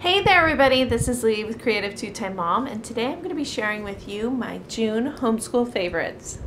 Hey there everybody, this is Lee with Creative Two-Time Mom, and today I'm going to be sharing with you my June homeschool favorites.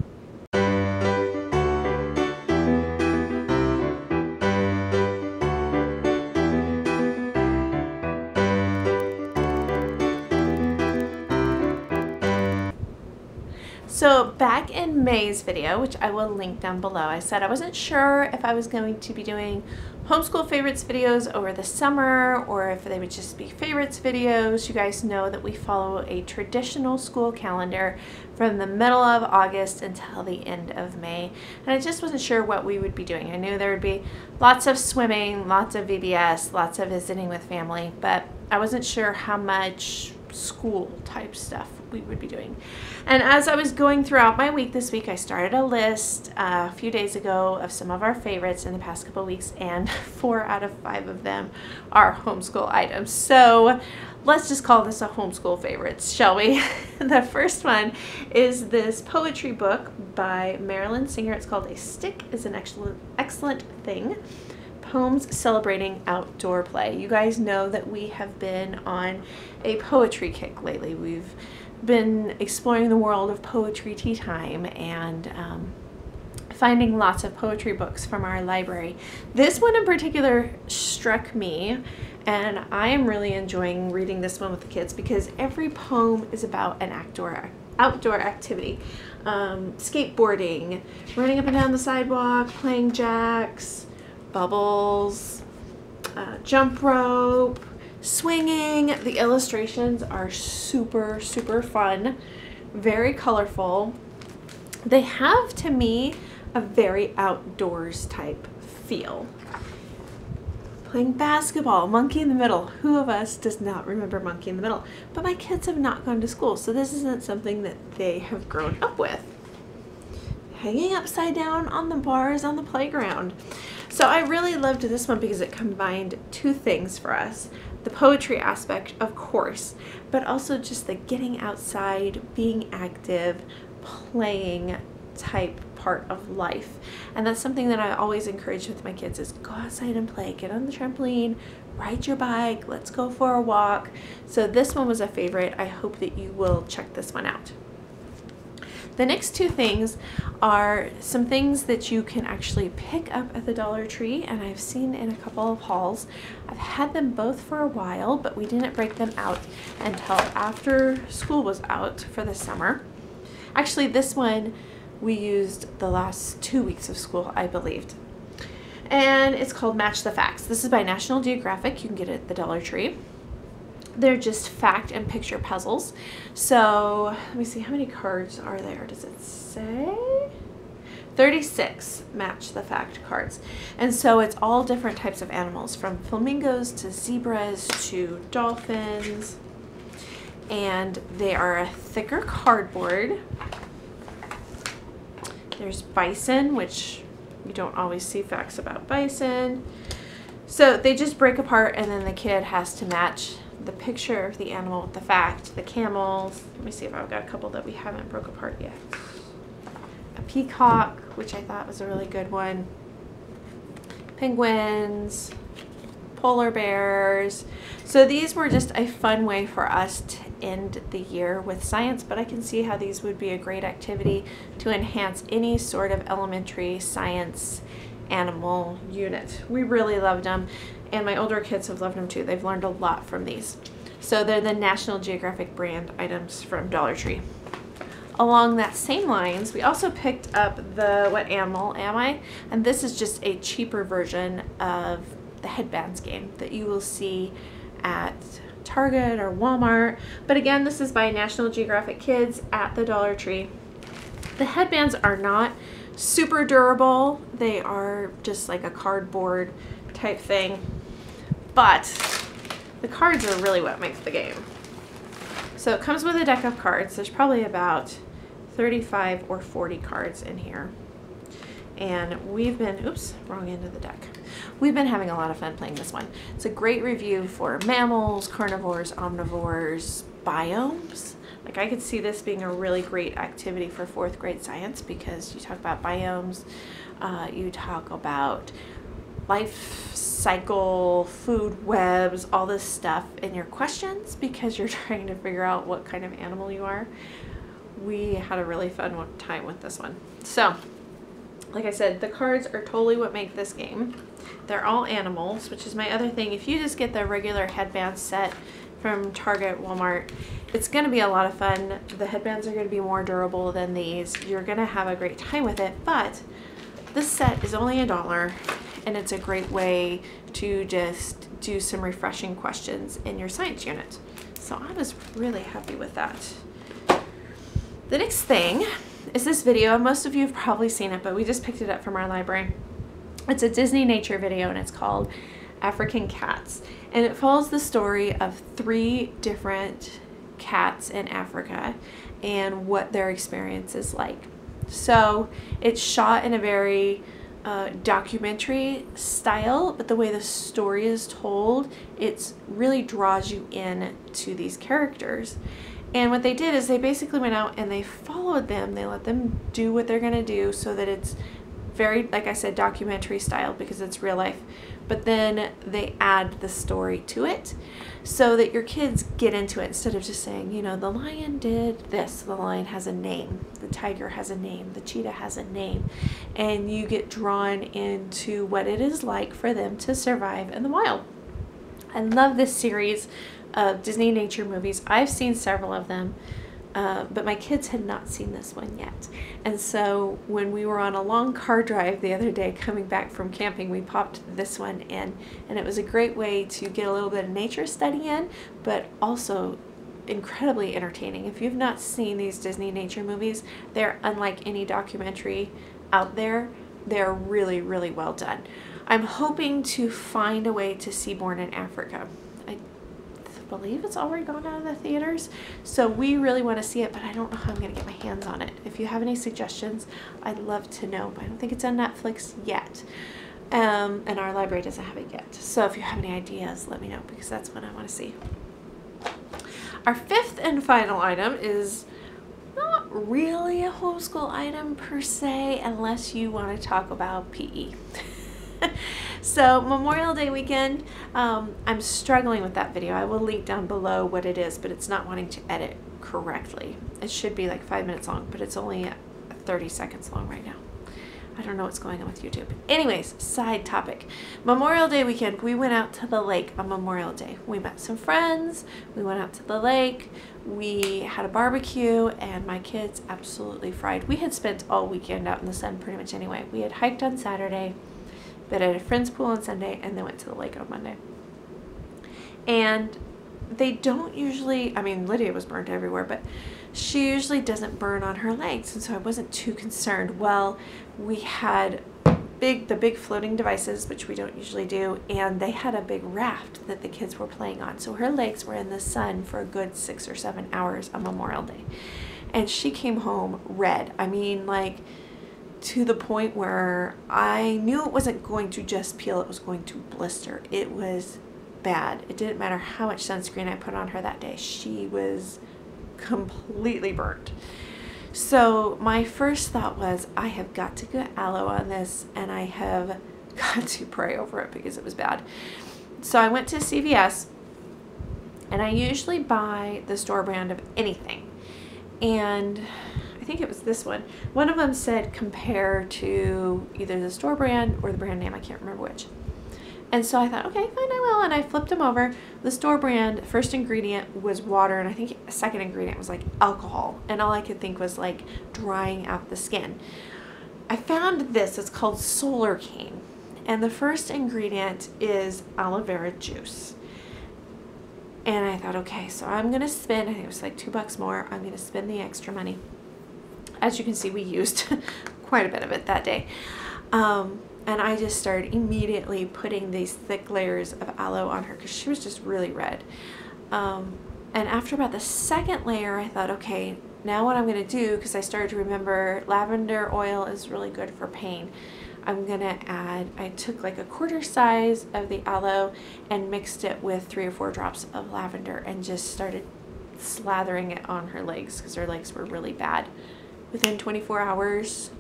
So back in May's video, which I will link down below, I said I wasn't sure if I was going to be doing homeschool favorites videos over the summer or if they would just be favorites videos. You guys know that we follow a traditional school calendar from the middle of August until the end of May, and I just wasn't sure what we would be doing. I knew there would be lots of swimming, lots of VBS, lots of visiting with family, but I wasn't sure how much school type stuff we would be doing. And as I was going throughout my week this week, I started a list a few days ago of some of our favorites in the past couple of weeks, and 4 out of 5 of them are homeschool items. So let's just call this a homeschool favorites, shall we? The first one is this poetry book by Marilyn Singer. It's called A Stick is an Excellent Thing. Poems celebrating outdoor play. You guys know that we have been on a poetry kick lately. We've been exploring the world of poetry tea time and finding lots of poetry books from our library. This one in particular struck me, and I am really enjoying reading this one with the kids because every poem is about an outdoor activity. Skateboarding, running up and down the sidewalk, playing jacks, bubbles, jump rope, swinging. The illustrations are super fun, very colorful. They have, to me, a very outdoors type feel. Playing basketball, Monkey in the Middle. Who of us does not remember Monkey in the Middle? But my kids have not gone to school, so this isn't something that they have grown up with. Hanging upside down on the bars on the playground. So I really loved this one because it combined two things for us. The poetry aspect, of course, but also just the getting outside, being active, playing type part of life. And that's something that I always encourage with my kids is go outside and play, get on the trampoline, ride your bike, let's go for a walk. So this one was a favorite. I hope that you will check this one out. The next two things are some things that you can actually pick up at the Dollar Tree, and I've seen in a couple of hauls. I've had them both for a while, but we didn't break them out until after school was out for the summer. Actually, this one we used the last 2 weeks of school, I believed. And it's called Match the Facts. This is by National Geographic. You can get it at the Dollar Tree. They're just fact and picture puzzles. So let me see, how many cards are there? Does it say? 36 match the fact cards. And so it's all different types of animals, from flamingos to zebras to dolphins. And they are a thicker cardboard. There's bison, which you don't always see facts about bison. So they just break apart, and then the kid has to match the picture of the animal with the fact. The camels, let me see if I've got a couple that we haven't broke apart yet. A peacock, which I thought was a really good one. Penguins, polar bears. So these were just a fun way for us to end the year with science, but I can see how these would be a great activity to enhance any sort of elementary science animal unit. We really loved them, and my older kids have loved them too. They've learned a lot from these. So they're the National Geographic brand items from Dollar Tree. Along that same lines, we also picked up the What Animal Am I? And this is just a cheaper version of the headbands game that you will see at Target or Walmart. But again, this is by National Geographic Kids at the Dollar Tree. The headbands are not super durable. They are just like a cardboard type thing, but the cards are really what makes the game. So it comes with a deck of cards. There's probably about 35 or 40 cards in here, and we've been, oops, wrong end of the deck. We've been having a lot of fun playing this one. It's a great review for mammals, carnivores, omnivores, biomes. Like, I could see this being a really great activity for 4th grade science because you talk about biomes, you talk about life cycle, food webs, all this stuff in your questions because you're trying to figure out what kind of animal you are. We had a really fun time with this one. So, like I said, the cards are totally what make this game. They're all animals, which is my other thing. If you just get the regular headband set from Target, Walmart, it's going to be a lot of fun. The headbands are going to be more durable than these. You're going to have a great time with it, but this set is only $1, and it's a great way to just do some refreshing questions in your science unit. So I was really happy with that. The next thing is this video. Most of you have probably seen it, but we just picked it up from our library. It's a Disney nature video, and it's called African Cats. And it follows the story of 3 different cats in Africa and what their experience is like. So it's shot in a very documentary style, but the way the story is told, it really draws you in to these characters. And what they did is they basically went out and they followed them. They let them do what they're going to do so that it's very, like I said, documentary style because it's real life. But then they add the story to it so that your kids get into it instead of just saying, you know, the lion did this, the lion has a name, the tiger has a name, the cheetah has a name, and you get drawn into what it is like for them to survive in the wild. I love this series of Disney nature movies. I've seen several of them. But my kids had not seen this one yet. And so when we were on a long car drive the other day coming back from camping, we popped this one in. And it was a great way to get a little bit of nature study in, but also incredibly entertaining. If you've not seen these Disney nature movies, they're unlike any documentary out there. They're really, really well done. I'm hoping to find a way to see Born in Africa. I believe it's already gone out of the theaters, so we really want to see it, but I don't know how I'm going to get my hands on it. If you have any suggestions, I'd love to know, but I don't think it's on Netflix yet, and our library doesn't have it yet. So if you have any ideas, let me know, because that's what I want to see. Our 5th and final item is not really a homeschool item per se, unless you want to talk about PE. So Memorial Day weekend, I'm struggling with that video. I will link down below what it is, but it's not wanting to edit correctly. It should be like 5 minutes long, but it's only 30 seconds long right now. I don't know what's going on with YouTube. Anyways, side topic. Memorial Day weekend, we went out to the lake on Memorial Day. We met some friends, we went out to the lake, we had a barbecue, and my kids absolutely fried. We had spent all weekend out in the sun pretty much anyway. We had hiked on Saturday, but at a friend's pool on Sunday, and then went to the lake on Monday. And they don't usually, I mean, Lydia was burned everywhere, but she usually doesn't burn on her legs, and so I wasn't too concerned. Well, we had the big floating devices, which we don't usually do, and they had a big raft that the kids were playing on. So her legs were in the sun for a good 6 or 7 hours on Memorial Day. And she came home red. I mean, like, to the point where I knew it wasn't going to just peel, it was going to blister. It was bad. It didn't matter how much sunscreen I put on her that day. She was completely burnt. So my first thought was, I have got to get aloe on this, and I have got to pray over it because it was bad. So I went to CVS, and I usually buy the store brand of anything. And I think it was this one. One of them said compare to either the store brand or the brand name. I can't remember which. And so I thought, okay, fine, I will. And I flipped them over. The store brand, first ingredient was water, and I think a second ingredient was like alcohol. And all I could think was like drying out the skin. I found this. It's called Solar Cane. And the first ingredient is aloe vera juice. And I thought, okay, so I'm going to spend, I think it was like $2 more. I'm going to spend the extra money. As you can see, we used quite a bit of it that day. And I just started immediately putting these thick layers of aloe on her because she was just really red. And after about the second layer, I thought, okay, now what I'm going to do, because I started to remember lavender oil is really good for pain. I'm going to add, I took like a quarter size of the aloe and mixed it with 3 or 4 drops of lavender and just started slathering it on her legs because her legs were really bad. Within 24 hours,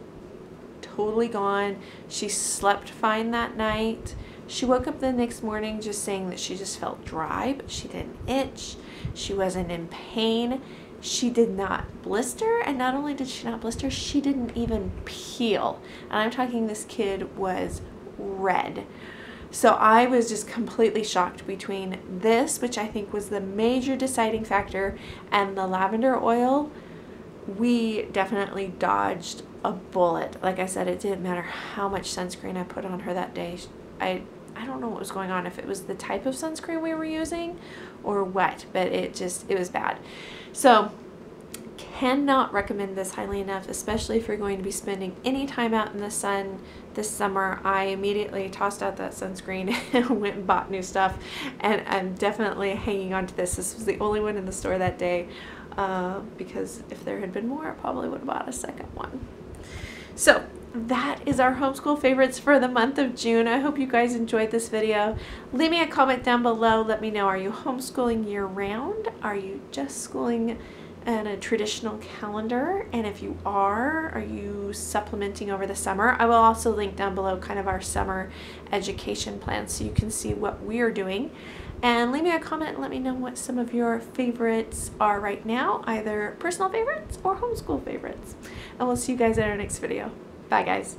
totally gone. She slept fine that night. She woke up the next morning just saying that she just felt dry, but she didn't itch. She wasn't in pain. She did not blister, and not only did she not blister, she didn't even peel. And I'm talking, this kid was red. So I was just completely shocked between this, which I think was the major deciding factor, and the lavender oil. We definitely dodged a bullet. Like I said, it didn't matter how much sunscreen I put on her that day. I don't know what was going on, if it was the type of sunscreen we were using or what, but it was bad. So cannot recommend this highly enough, especially if you're going to be spending any time out in the sun this summer. I immediately tossed out that sunscreen and went and bought new stuff, and I'm definitely hanging on to this. This was the only one in the store that day, because if there had been more, I probably would have bought a second one. So that is our homeschool favorites for the month of June. I hope you guys enjoyed this video. Leave me a comment down below. Let me know, are you homeschooling year-round? Are you just schooling in a traditional calendar? And if you are you supplementing over the summer? I will also link down below kind of our summer education plan so you can see what we're doing. And leave me a comment and let me know what some of your favorites are right now, either personal favorites or homeschool favorites. And we'll see you guys in our next video. Bye guys.